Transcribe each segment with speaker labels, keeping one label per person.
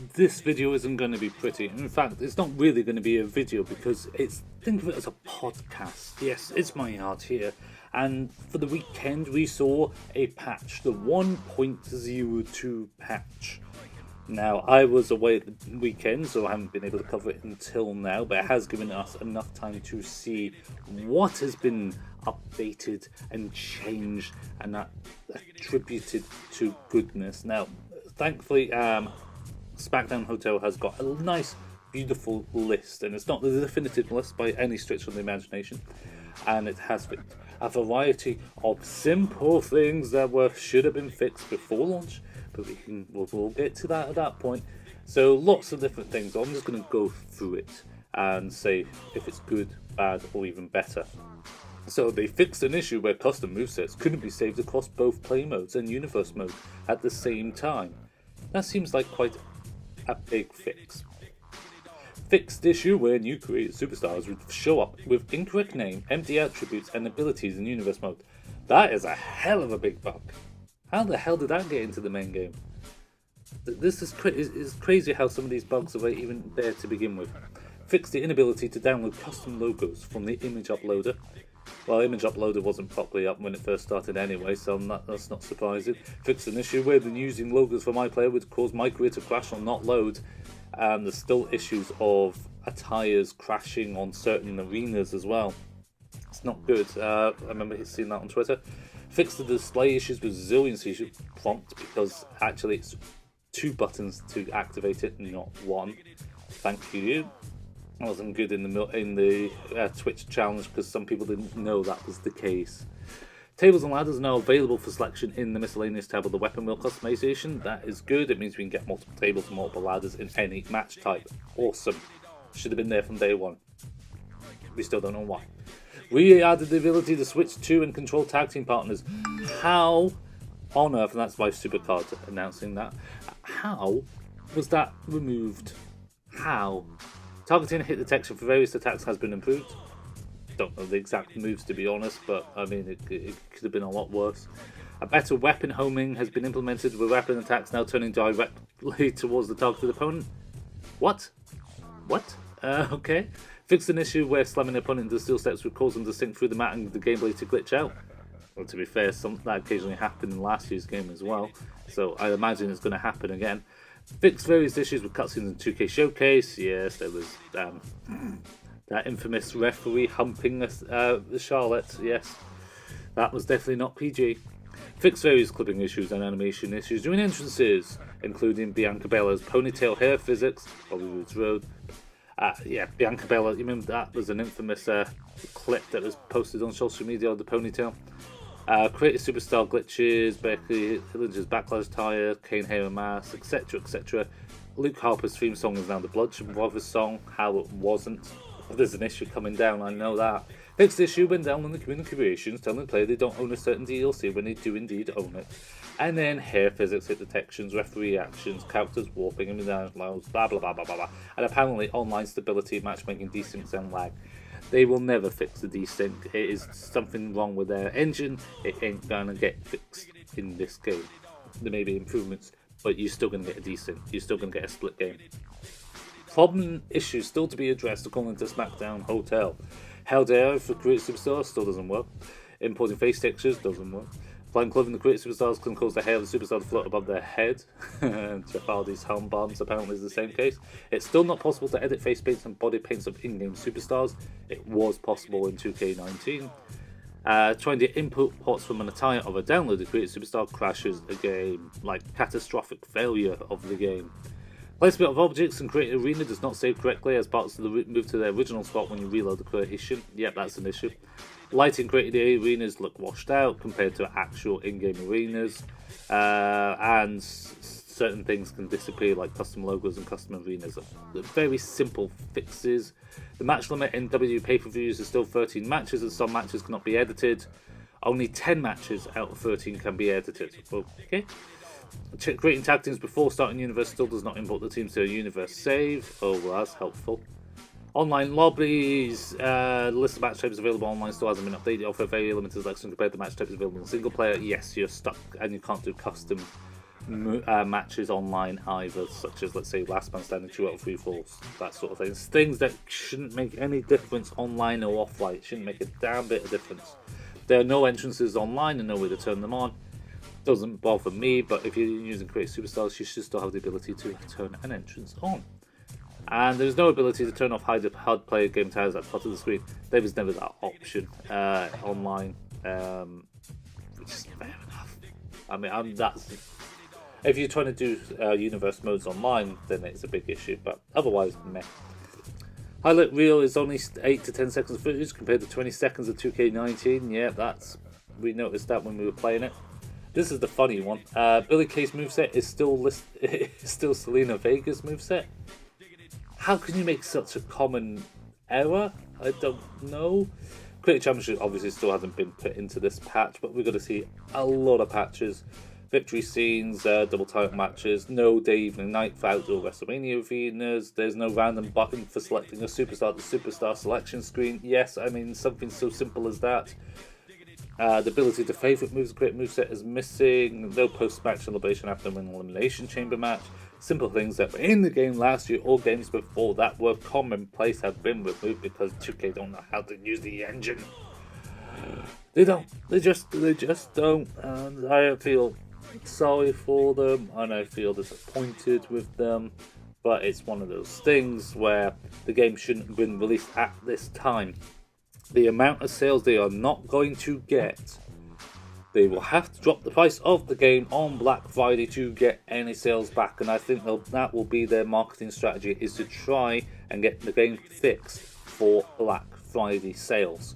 Speaker 1: This video isn't going to be pretty. In fact, it's not really going to be a video because think of it as a podcast. Yes, it's my yard here. And for the weekend, we saw a patch, the 1.02 patch. Now, I was away at the weekend, so I haven't been able to cover it until now, but it has given us enough time to see what has been updated and changed and attributed to goodness. Now, thankfully, SmackDown Hotel has got a nice, beautiful list, and it's not the definitive list by any stretch of the imagination, and it has fixed a variety of simple things that should have been fixed before launch, but we'll get to that at that point. So lots of different things. I'm just going to go through it and say if it's good, bad, or even better. So they fixed an issue where custom movesets couldn't be saved across both play modes and universe mode at the same time. That seems like quite a big fix. Fixed issue where new created superstars would show up with incorrect name, empty attributes, and abilities in universe mode. That is a hell of a big bug. How the hell did that get into the main game? This is crazy how some of these bugs are even there to begin with. Fixed the inability to download custom logos from the image uploader. Well, image uploader wasn't properly up when it first started anyway, so that's not surprising. Fixed an issue where using logos for my player would cause my career to crash or not load. There's still issues of attires crashing on certain arenas as well. It's not good. I remember seeing that on Twitter. Fixed the display issues with resiliency prompt because actually it's 2 buttons to activate it, not 1. Thank you. That wasn't good in the Twitch challenge because some people didn't know that was the case. Tables and ladders are now available for selection in the miscellaneous tab of the weapon wheel customization. That is good. It means we can get multiple tables and multiple ladders in any match type. Awesome. Should have been there from day one. We still don't know why. We added the ability to switch to and control tag team partners. How on earth, and that's my supercard announcing that, how was that removed? How? Targeting and hit detection for various attacks has been improved. Don't know the exact moves to be honest, but I mean it could have been a lot worse. A better weapon homing has been implemented with weapon attacks now turning directly towards the targeted opponent. What? Okay. Fixed an issue where slamming the opponent into steel steps would cause them to sink through the mat and the gameplay to glitch out. Well, to be fair, that occasionally happened in last year's game as well, so I imagine it's going to happen again. Fixed various issues with cutscenes in 2K Showcase. Yes, there was that infamous referee humping the Charlotte. Yes, that was definitely not PG. Fixed various clipping issues and animation issues during entrances, including Bianca Belair's ponytail hair physics, Bobby Roode's Road. Bianca Belair, you remember that was an infamous clip that was posted on social media of the ponytail. Creative superstar glitches, Becky Lynch's backlash tire, Kane hair and mask, etc. etc. Luke Harper's theme song is now the Bloodshed Brothers song. How it wasn't. There's an issue coming down, I know that. Fixed issue went down on the community creations, telling the player they don't own a certain DLC when they do indeed own it. And then hair physics, hit detections, referee actions, characters warping, and blah blah blah blah blah. And apparently online stability, matchmaking, desyncs, and lag. They will never fix the desync. It is something wrong with their engine. It ain't gonna get fixed in this game. There may be improvements, but you're still gonna get a desync. You're still gonna get a split game. Problem issues still to be addressed according to SmackDown Hotel. Held AI for creative superstars still doesn't work. Importing face textures doesn't work. Applying clothing to creative superstars can cause the hair of the superstar to float above their head. Jeff Hardy's helm bumps apparently is the same case. It's still not possible to edit face paints and body paints of in-game superstars. It was possible in 2K19. Trying to input ports from an attire of a downloaded creative superstar crashes the game, like catastrophic failure of the game. Placement of objects in created arena does not save correctly as parts of the move to their original spot when you reload the creation. Yep, that's an issue. Lighting created arenas look washed out compared to actual in-game arenas, and certain things can disappear like custom logos and custom arenas. Very simple fixes. The match limit in WWE pay-per-views is still 13 matches and some matches cannot be edited. Only 10 matches out of 13 can be edited. Okay. Creating tag teams before starting universe still does not import the teams to a universe save. Oh, well, that's helpful. Online lobbies, the list of match types available online still hasn't been updated. Offer very limited selection compared to match types available in single player. Yes, you're stuck and you can't do custom matches online either, such as, let's say, last man standing, 2 out of 3 falls, that sort of thing. It's things that shouldn't make any difference online or offline. It shouldn't make a damn bit of difference. There are no entrances online and no way to turn them on. Doesn't bother me, but if you're using Create Superstars, you should still have the ability to turn an entrance on. And there's no ability to turn off hard player game tiles at the top of the screen. There was never that option online, which is fair enough. I mean, that's if you're trying to do universe modes online, then it's a big issue. But otherwise, meh. Highlight reel is only 8 to 10 seconds of footage compared to 20 seconds of 2K19. Yeah, we noticed that when we were playing it. This is the funny one. Billy Kay's moveset is still Selena Vega's moveset. How can you make such a common error? I don't know. Cricket Championship obviously still hasn't been put into this patch, but we're going to see a lot of patches. Victory scenes, double title matches, no day, evening, night for outdoor WrestleMania arenas. There's no random button for selecting a superstar to superstar selection screen. Yes, I mean, something so simple as that. The ability to favourite moves, great moveset is missing. No post-match celebration after an elimination chamber match. Simple things that were in the game last year or games before that were commonplace have been removed because 2K don't know how to use the engine. They don't. They just don't. And I feel sorry for them, and I feel disappointed with them. But it's one of those things where the game shouldn't have been released at this time. The amount of sales they are not going to get, they will have to drop the price of the game on Black Friday to get any sales back, and I think that will be their marketing strategy, is to try and get the game fixed for Black Friday sales.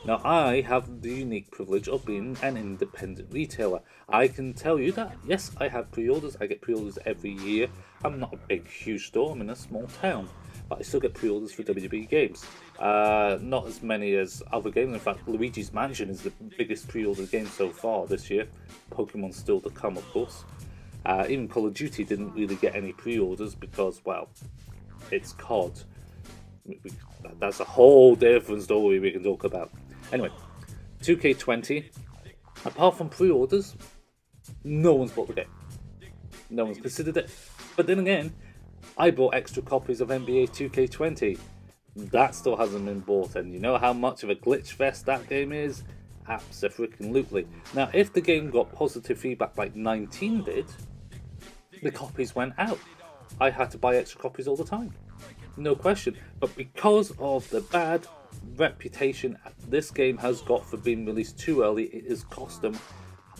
Speaker 1: Now, I have the unique privilege of being an independent retailer. I can tell you that, yes, I have pre-orders. I get pre-orders every year. I'm not a big, huge store. I'm in a small town. But I still get pre-orders for WWE games. Not as many as other games. In fact, Luigi's Mansion is the biggest pre-order game so far this year. Pokemon's still to come, of course. Even Call of Duty didn't really get any pre-orders because, well, it's COD. That's a whole different story we can talk about. Anyway, 2K20, apart from pre-orders, no one's bought the game. No one's considered it. But then again, I bought extra copies of NBA 2K20. That still hasn't been bought, and you know how much of a glitch fest that game is? Abso-freaking-lutely. Now, if the game got positive feedback like 19 did, the copies went out. I had to buy extra copies all the time. No question. But because of the bad reputation this game has got for being released too early, it has cost them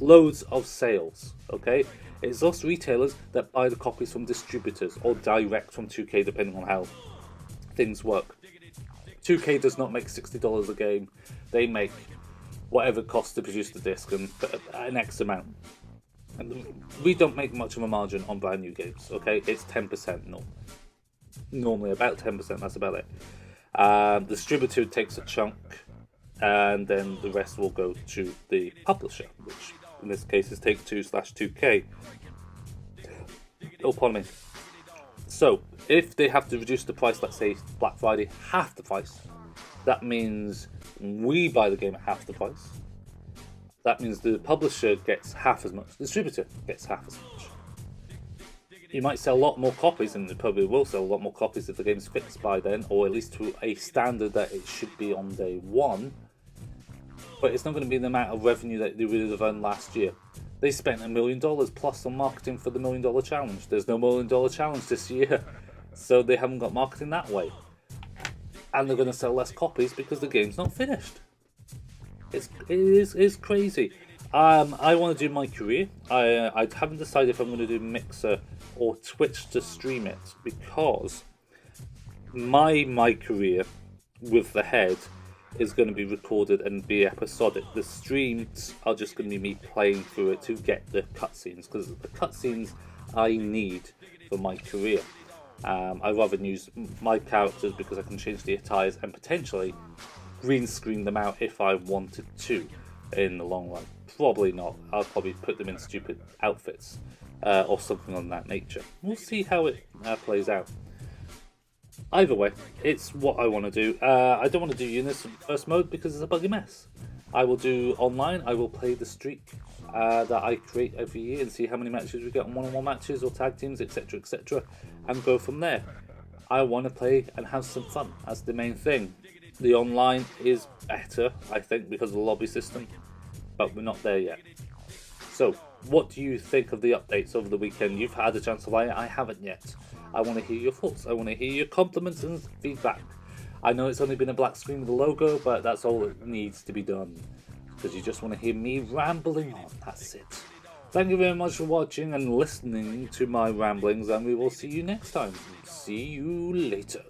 Speaker 1: loads of sales, okay? It's us retailers that buy the copies from distributors or direct from 2K, depending on how things work. 2K does not make $60 a game. They make whatever it costs to produce the disc and an X amount. And we don't make much of a margin on brand new games, okay? It's 10% normally about 10%, that's about it. The distributor takes a chunk, and then the rest will go to the publisher, which in this case is Take-Two/2K. Oh, pardon me. So, if they have to reduce the price, let's say Black Friday, half the price, that means we buy the game at half the price. That means the publisher gets half as much, the distributor gets half as much. You might sell a lot more copies, and they probably will sell a lot more copies if the game's fixed by then, or at least to a standard that it should be on day one. But it's not going to be the amount of revenue that they would have earned last year. They spent $1 million plus on marketing for the $1 million challenge. There's no $1 million challenge this year, so they haven't got marketing that way. And they're going to sell less copies because the game's not finished. It's crazy. I want to do my career. I haven't decided if I'm going to do Mixer or Twitch to stream it, because my career with the head is going to be recorded and be episodic. The streams are just going to be me playing through it to get the cutscenes, because the cutscenes I need for my career. I'd rather use my characters because I can change the attires and potentially green screen them out if I wanted to in the long run. Probably not. I'll probably put them in stupid outfits or something on that nature. We'll see how it plays out. Either way, it's what I want to do. I don't want to do Unison first mode because it's a buggy mess. I will do online. I will play the streak. that I create every year and see how many matches we get on one-on-one matches or tag teams, etc., etc., and go from there. I want to play and have some fun. That's the main thing. The online is better, I think, because of the lobby system, but we're not there yet. So, what do you think of the updates over the weekend? You've had a chance to play it, I haven't yet. I want to hear your thoughts. I want to hear your compliments and feedback. I know it's only been a black screen with a logo, but that's all that needs to be done. Because you just want to hear me rambling on. That's it. Thank you very much for watching and listening to my ramblings, and we will see you next time. See you later.